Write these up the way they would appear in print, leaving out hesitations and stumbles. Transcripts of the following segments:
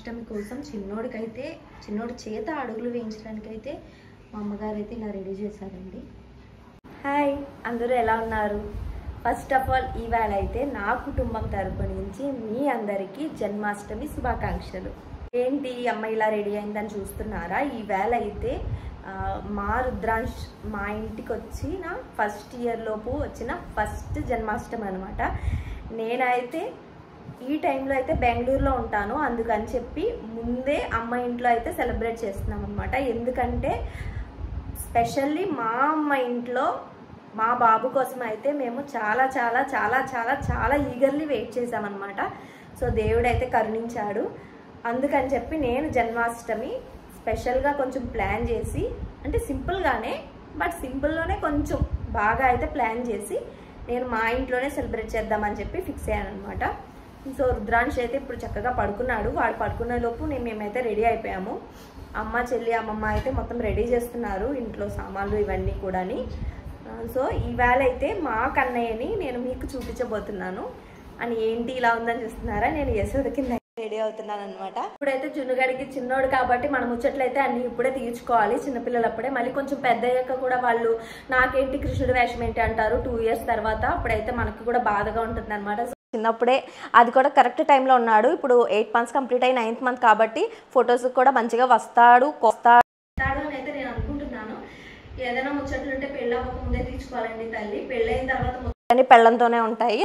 జన్మాష్టమి కోసం చిన్నోడి చేత అడుగులు వేయించడానికైతే మా అమ్మగారు అయితే ఇలా రెడీ చేశారండి. హాయ్, అందరూ ఎలా ఉన్నారు? ఫస్ట్ ఆఫ్ ఆల్ ఈవేళ అయితే నా కుటుంబం తరపు నుంచి మీ అందరికీ జన్మాష్టమి శుభాకాంక్షలు. ఏంటి అమ్మ ఇలా రెడీ అయిందని చూస్తున్నారా? ఈవేళ అయితే మా రుద్రాంశ్ మా ఇంటికి వచ్చిన ఫస్ట్ ఇయర్ లోపు వచ్చిన ఫస్ట్ జన్మాష్టమి అనమాట. నేనైతే ఈ టైంలో అయితే బెంగళూరులో ఉంటాను, అందుకని చెప్పి ముందే అమ్మ ఇంట్లో అయితే సెలబ్రేట్ చేస్తున్నాం అనమాట. ఎందుకంటే స్పెషల్లీ మా అమ్మ ఇంట్లో మా బాబు కోసం అయితే మేము చాలా చాలా చాలా చాలా చాలా ఈగర్లీ వెయిట్ చేసామన్నమాట. సో దేవుడు అయితే కరుణించాడు. అందుకని చెప్పి నేను జన్మాష్టమి స్పెషల్గా కొంచెం ప్లాన్ చేసి, అంటే సింపుల్గానే బట్ సింపుల్లోనే కొంచెం బాగా అయితే ప్లాన్ చేసి నేను మా ఇంట్లోనే సెలబ్రేట్ చేద్దామని చెప్పి ఫిక్స్ అయ్యాను అనమాట. సో రుద్రాంశ్ అయితే ఇప్పుడు చక్కగా పడుకున్నాడు. వాడు పడుకునే లోపు మేమైతే రెడీ అయిపోయాము. అమ్మ, చెల్లి, అమ్మమ్మ అయితే మొత్తం రెడీ చేస్తున్నారు ఇంట్లో సామాన్లు ఇవన్నీ కూడాని. సో ఈవేళ అయితే మా కన్నయ్యని నేను మీకు చూపించబోతున్నాను. అని ఏంటి ఇలా ఉందని చూస్తున్నారా? నేను యశోద కింద రెడీ అవుతున్నాను అనమాట. ఇప్పుడైతే జున్నుగడికి చిన్నోడు కాబట్టి మనం ముచ్చట్లయితే అన్ని ఇప్పుడే తీర్చుకోవాలి, చిన్నపిల్లలు అప్పుడే. మళ్ళీ కొంచెం పెద్ద అయ్యాక కూడా వాళ్ళు నాకేంటి కృష్ణుడి వేషం ఏంటి అంటారు 2 years తర్వాత. అప్పుడైతే మనకు కూడా బాధగా ఉంటుంది అనమాట. చిన్నప్పుడే అది కూడా కరెక్ట్ టైంలో ఉన్నాడు. ఇప్పుడు 8 months కంప్లీట్ అయ్యి 9th month కాబట్టి ఫొటోస్ కూడా మంచిగా వస్తాడు అని అయితే నేను అనుకుంటున్నాను. ఏదైనా ముచ్చట్లు ఉంటే పెళ్ళి అవ్వక ముందే తీర్చుకోవాలండి తల్లి. పెళ్ళైన తర్వాత పెళ్ళంతోనే ఉంటాయి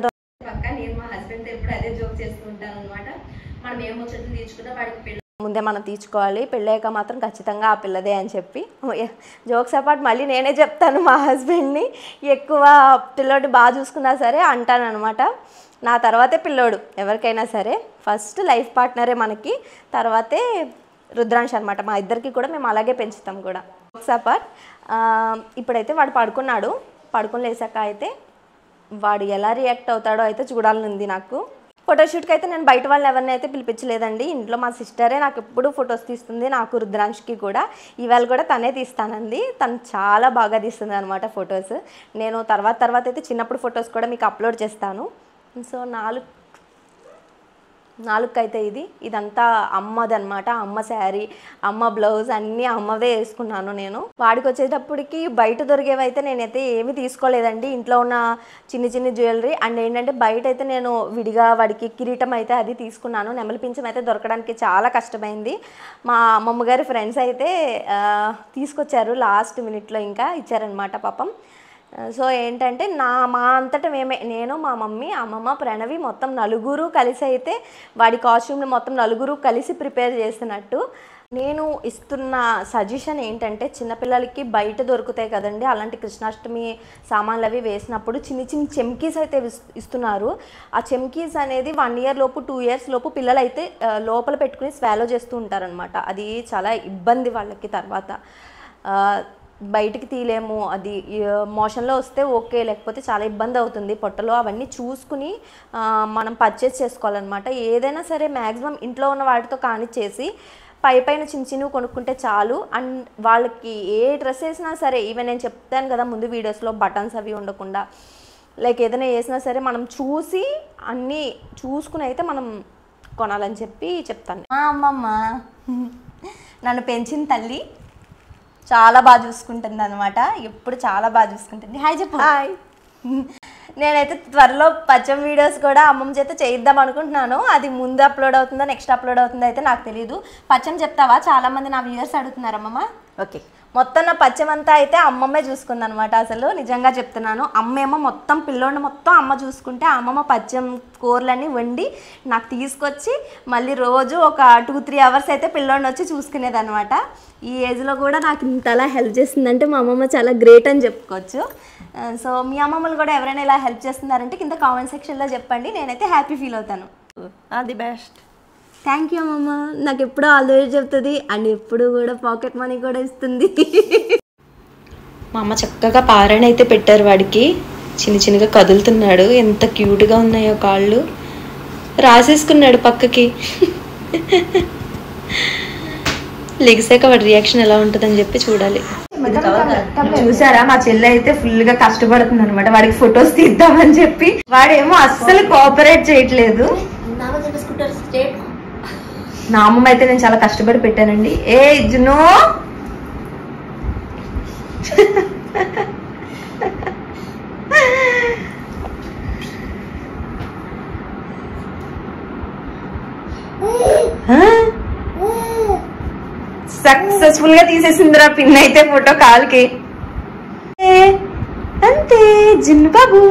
పక్క. నేను మా హస్బెండ్ ఎప్పుడు అదే జోక్ చేస్తూ ఉంటాను అనమాట. మనం ఏం ముచ్చట్లు తీర్చుకున్నా వాడికి పెళ్ళి ముందే మనం తీర్చుకోవాలి, పెళ్ళాక మాత్రం ఖచ్చితంగా ఆ పిల్లదే అని చెప్పి. జోక్స్ అపార్ట్ మళ్ళీ నేనే చెప్తాను మా హస్బెండ్ని ఎక్కువ పిల్లోడిని బాగా చూసుకున్నా సరే అంటాను అనమాట. నా తర్వాతే పిల్లోడు ఎవరికైనా సరే. ఫస్ట్ లైఫ్ పార్ట్నరే మనకి, తర్వాతే రుద్రాంశ్ అనమాట. మా ఇద్దరికి కూడా మేము అలాగే పెంచుతాం కూడా. జోక్స్ అపార్ట్ ఇప్పుడైతే వాడు పడుకున్నాడు. పడుకుని లేసాక అయితే వాడు ఎలా రియాక్ట్ అవుతాడో అయితే చూడాలని ఉంది నాకు. ఫోటోషూట్కి అయితే నేను బయట వాళ్ళని ఎవరిని అయితే పిలిపించలేదండి. ఇంట్లో మా సిస్టరే నాకు ఎప్పుడు ఫొటోస్ తీస్తుంది, నాకు రుద్రాంష్కి కూడా. ఈవేళ కూడా తనే తీస్తానంది. తను చాలా బాగా తీస్తుంది అనమాట ఫొటోస్. నేను తర్వాత అయితే చిన్నప్పుడు ఫొటోస్ కూడా మీకు అప్లోడ్ చేస్తాను. సో నాలుగు అయితే ఇదంతా అమ్మది అనమాట. అమ్మ శారీ, అమ్మ బ్లౌజ్ అన్నీ అమ్మవే వేసుకున్నాను నేను. వాడికి వచ్చేటప్పటికి బయట దొరికేవైతే నేనైతే ఏమీ తీసుకోలేదండి. ఇంట్లో ఉన్న చిన్న జ్యువెలరీ అండ్ ఏంటంటే బయట అయితే నేను విడిగా వాడికి కిరీటం అయితే అది తీసుకున్నాను. నెమలి పింఛం అయితే దొరకడానికి చాలా కష్టమైంది. మా అమ్మమ్మ గారి ఫ్రెండ్స్ అయితే తీసుకొచ్చారు, లాస్ట్ మినిట్లో ఇంకా ఇచ్చారనమాట పాపం. సో ఏంటంటే మా అంతటా నేను, మా మమ్మీ, అమ్మమ్మ, ప్రణవి మొత్తం నలుగురు కలిసి అయితే వాడి కాస్ట్యూమ్ని మొత్తం నలుగురు కలిసి ప్రిపేర్ చేసినట్టు. నేను ఇస్తున్న సజెషన్ ఏంటంటే చిన్నపిల్లలకి బయట దొరుకుతాయి కదండి అలాంటి కృష్ణాష్టమి సామాన్లు అవి వేసినప్పుడు చిన్న చెమ్కీస్ అయితే ఇస్తున్నారు. ఆ చెమ్కీస్ అనేది 1 year లోపు 2 years లోపు పిల్లలు అయితే లోపల పెట్టుకుని స్వాలో చేస్తూ ఉంటారనమాట. అది చాలా ఇబ్బంది వాళ్ళకి. తర్వాత బయటికి తీలేము, అది మోషన్లో వస్తే ఓకే, లేకపోతే చాలా ఇబ్బంది అవుతుంది పొట్టలో. అవన్నీ చూసుకుని మనం పర్చేస్ చేసుకోవాలన్నమాట. ఏదైనా సరే మ్యాక్సిమం ఇంట్లో ఉన్న వాటితో కానిచ్చేసి పైన చిన్న కొనుక్కుంటే చాలు. అండ్ వాళ్ళకి ఏ డ్రెస్ వేసినా సరే, ఈవెన్ నేను చెప్తాను కదా ముందు వీడియోస్లో, బటన్స్ అవి ఉండకుండా లైక్ ఏదైనా వేసినా సరే మనం చూసి అన్నీ చూసుకుని అయితే మనం కొనాలని చెప్పి చెప్తాను. మా అమ్మమ్మ నన్ను పెంచిన తల్లి చాలా బాగా చూసుకుంటుంది అనమాట. ఎప్పుడు చాలా బాగా చూసుకుంటుంది. హాయ్ చెప్పు. హాయ్. నేనైతే త్వరలో పచ్చం వీడియోస్ కూడా అమ్మమ్మ చేత చేయిద్దాం అనుకుంటున్నాను. అది ముందు అప్లోడ్ అవుతుందో నెక్స్ట్ అప్లోడ్ అవుతుందో అయితే నాకు తెలియదు. పచ్చం చెప్తావా? చాలామంది నా వ్యూయర్స్ అడుగుతున్నారు అమ్మమ్మ. ఓకే, మొత్తం నా పచ్చమంతా అయితే అమ్మమ్మే చూసుకుంది అనమాట. అసలు నిజంగా చెప్తున్నాను, అమ్మేమో మొత్తం పిల్లోడిని మొత్తం అమ్మ చూసుకుంటే అమ్మమ్మ పచ్చం కూరలన్నీ వండి నాకు తీసుకొచ్చి మళ్ళీ రోజు ఒక 2-3 hours అయితే పిల్లోడిని వచ్చి చూసుకునేది అనమాట. ఈ ఏజ్లో కూడా నాకు ఇంతలా హెల్ప్ చేస్తుందంటే మా అమ్మమ్మ చాలా గ్రేట్ అని చెప్పుకోవచ్చు. సో మీ అమ్మమ్మలు కూడా ఎవరైనా ఇలా హెల్ప్ చేస్తున్నారంటే కింద కామెంట్ సెక్షన్లో చెప్పండి. నేనైతే హ్యాపీ ఫీల్ అవుతాను. The best. థ్యాంక్ యూ అమ్మమ్మ. నాకు ఎప్పుడూ ఆల్ ది బెస్ట్ చెప్తుంది అండ్ ఎప్పుడు కూడా పాకెట్ మనీ కూడా ఇస్తుంది. మా అమ్మ చక్కగా పారాయణ అయితే పెట్టారు. వాడికి చిన్నగా కదులుతున్నాడు. ఎంత క్యూట్గా ఉన్నాయో కాళ్ళు. రాసేసుకున్నాడు పక్కకి. లెగిసాక వాడి రియాక్షన్ ఎలా ఉంటుందని చెప్పి చూడాలి. చూసారా, మా చెల్లి అయితే ఫుల్ గా కష్టపడుతుంది అనమాట వాడికి ఫొటోస్ తీద్దామని చెప్పి. వాడేమో అస్సలు కోఆపరేట్ చేయట్లేదు. నా అమ్మమ్మ అయితే నేను చాలా కష్టపడి పెట్టానండి. ఏ జునో సక్సెస్ఫుల్ గా తీసేసిందిరా పిన్ అయితే ఫోటో కాల్కి. అంతే జిన్ను బాబు.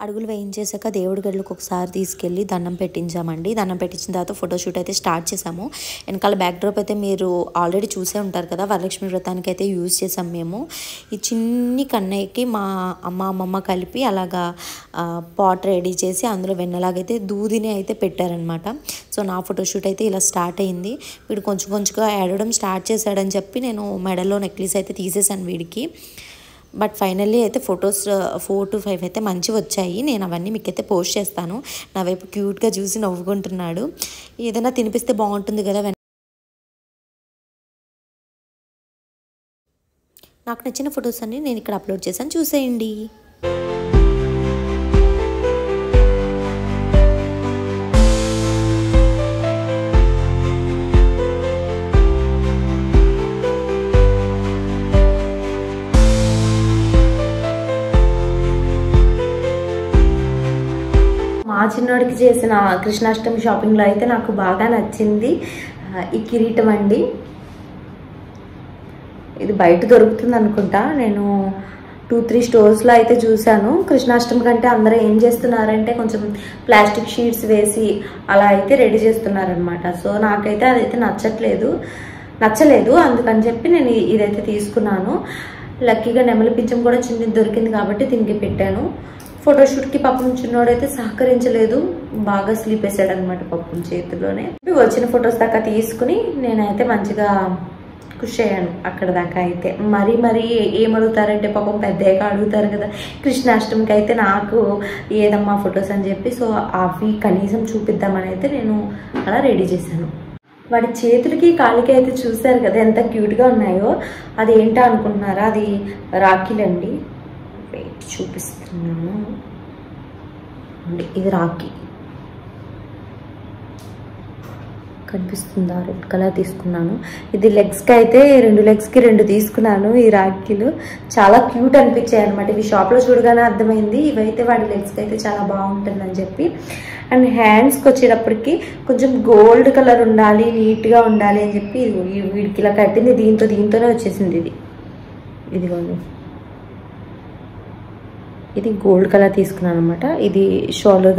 అడుగులు వేయించేసాక దేవుడి గదిలోకి ఒకసారి తీసుకెళ్ళి దండం పెట్టించామండి. దండం పెట్టించిన తర్వాత ఫోటోషూట్ అయితే స్టార్ట్ చేసాము. వెనకాల బ్యాక్ డ్రాప్ అయితే మీరు ఆల్రెడీ చూసే ఉంటారు కదా, వరలక్ష్మి వ్రతానికి అయితే యూజ్ చేసాం మేము. ఈ చిన్ని కన్నయ్యకి మా అమ్మమ్మ కలిపి అలాగా పాట్ రెడీ చేసి అందులో వెన్నలాగైతే దూదిని అయితే పెట్టారనమాట. సో నా ఫోటోషూట్ అయితే ఇలా స్టార్ట్ అయింది. వీడు కొంచెం కొంచెంగా ఏడవడం స్టార్ట్ చేశాడని చెప్పి నేను మెడలో నెక్లెస్ అయితే తీసేసాను వీడికి. బట్ ఫైనల్లీ అయితే ఫొటోస్ 4 to 5 అయితే మంచి వచ్చాయి. నేను అవన్నీ మీకైతే పోస్ట్ చేస్తాను. నా వైపు క్యూట్గా చూసి నవ్వుకుంటున్నాడు. ఏదైనా తినిపిస్తే బాగుంటుంది కదా. నాకు నచ్చిన ఫొటోస్ అన్ని నేను ఇక్కడ అప్లోడ్ చేశాను, చూసేయండి. మా చిన్నోడికి చేసిన కృష్ణాష్టమి షాపింగ్లో అయితే నాకు బాగా నచ్చింది ఈ కిరీటం అండి. ఇది బయట దొరుకుతుంది అనుకుంటా. నేను 2-3 స్టోర్స్లో అయితే చూశాను. కృష్ణాష్టమి కంటే అందరూ ఏం చేస్తున్నారంటే కొంచెం ప్లాస్టిక్ షీట్స్ వేసి అలా అయితే రెడీ చేస్తున్నారనమాట. సో నాకైతే అదైతే నచ్చలేదు. అందుకని చెప్పి నేను ఇదైతే తీసుకున్నాను. లక్కీగా నెమలి పింఛం కూడా చిన్నది దొరికింది కాబట్టి దీనికి పెట్టాను. ఫోటోషూట్కి పప్పును చిన్నోడైతే సహకరించలేదు, బాగా స్లీప్ వేసాడు అనమాట పప్పును చేతిలోనే. వచ్చిన ఫొటోస్ దాకా తీసుకుని నేనైతే మంచిగా ఖుషి అయ్యాను అక్కడ దాకా అయితే. మరీ ఏమడుగుతారంటే పాపం పెద్దగా అడుగుతారు కదా కృష్ణాష్టమికి అయితే నాకు ఏదమ్మా ఫొటోస్ అని చెప్పి. సో అవి కనీసం చూపిద్దామని అయితే నేను అలా రెడీ చేశాను. వాడి చేతులకి కాలికి అయితే చూసారు కదా ఎంత క్యూట్గా ఉన్నాయో. అది ఏంటో అనుకుంటున్నారా, అది రాఖీలండి. చూపిస్తున్నాను, ఇది రాఖీ కనిపిస్తుందా, రెడ్ కలర్ తీసుకున్నాను. ఇది లెగ్స్కి అయితే 2 లెగ్స్కి 2 తీసుకున్నాను. ఈ రాఖీలు చాలా క్యూట్ అనిపించాయి అనమాట. ఇవి షాప్లో చూడగానే అర్థమైంది ఇవైతే వాడి లెగ్స్కి అయితే చాలా బాగుంటుందని చెప్పి. అండ్ హ్యాండ్స్కి వచ్చేటప్పటికి కొంచెం గోల్డ్ కలర్ ఉండాలి, నీట్గా ఉండాలి అని చెప్పి వీడికి ఇలా కట్టింది. దీంతోనే వచ్చేసింది ఇదిగోండి. ఇది గోల్డ్ కలర్ తీసుకున్నాను అనమాట. ఇది షోల్డర్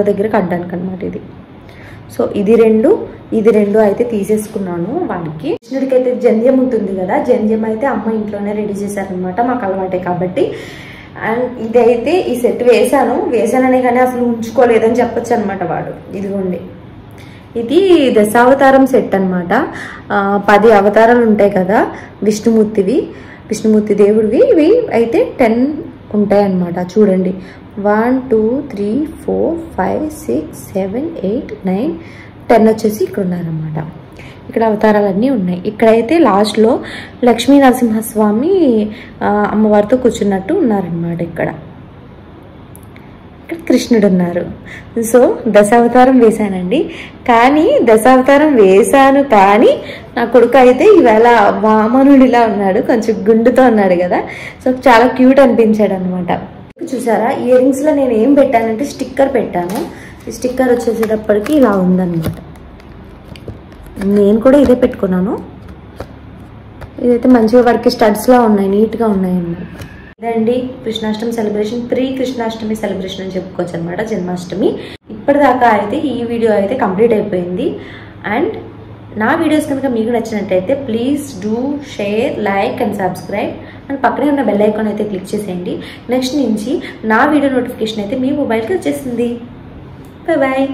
దగ్గర కట్టడానికి అనమాట ఇది. సో ఇది రెండు అయితే తీసేసుకున్నాను వాడికి. కృష్ణుడికి అయితే జంధ్యం ఉంటుంది కదా, జంధ్యం అయితే అమ్మ ఇంట్లోనే రెడీ చేశారనమాట, మాకు అలవాటే కాబట్టి. అండ్ ఇదైతే ఈ సెట్ వేసాననే కానీ అసలు ఉంచుకోలేదని చెప్పొచ్చు అనమాట వాడు. ఇదిగోండి, ఇది దశావతారం సెట్ అనమాట. 10 అవతారాలు ఉంటాయి కదా విష్ణుమూర్తి దేవుడివి. ఇవి అయితే 10 ఉంటాయన్నమాట. చూడండి, 1 2 3 4 5 6 7 8 9 10 వచ్చేసి ఇక్కడ ఉన్నారన్నమాట. ఇక్కడ అవతారాలన్నీ ఉన్నాయి. ఇక్కడైతే లాస్ట్లో లక్ష్మీ నరసింహస్వామి అమ్మవారితో కూర్చున్నట్టు ఉన్నారనమాట. ఇక్కడ కృష్ణుడు ఉన్నారు. సో దశావతారం వేశానండి. కానీ దశావతారం వేశాను కానీ నా కొడుకు అయితే ఈవేళ వామనుడిలా ఉన్నాడు, కొంచెం గుండుతో ఉన్నాడు కదా. సో చాలా క్యూట్ అనిపించాడు అనమాట. చూసారా, ఇయర్ రింగ్స్లో నేను ఏం పెట్టానంటే స్టిక్కర్ పెట్టాను. ఈ స్టిక్కర్ వచ్చేసేటప్పటికి ఇలా ఉందన్నమాట. నేను కూడా ఇదే పెట్టుకున్నాను. ఇదైతే మంచిగా వాడికి స్టడ్స్లా ఉన్నాయి, నీట్గా ఉన్నాయి అన్నమాట. ఇదండి Krishnashtami celebration, pre Krishnashtami celebration అని చెప్పుకోవచ్చు అనమాట, జన్మాష్టమి. ఇప్పటిదాకా అయితే ఈ వీడియో అయితే కంప్లీట్ అయిపోయింది. అండ్ నా వీడియోస్ కనుక మీకు నచ్చినట్టయితే please do share, like and subscribe. And పక్కనే ఉన్న బెల్ ఐకాన్ అయితే క్లిక్ చేసేయండి. నెక్స్ట్ నుంచి నా వీడియో నోటిఫికేషన్ అయితే మీ మొబైల్కి వచ్చేసింది. Bye bye.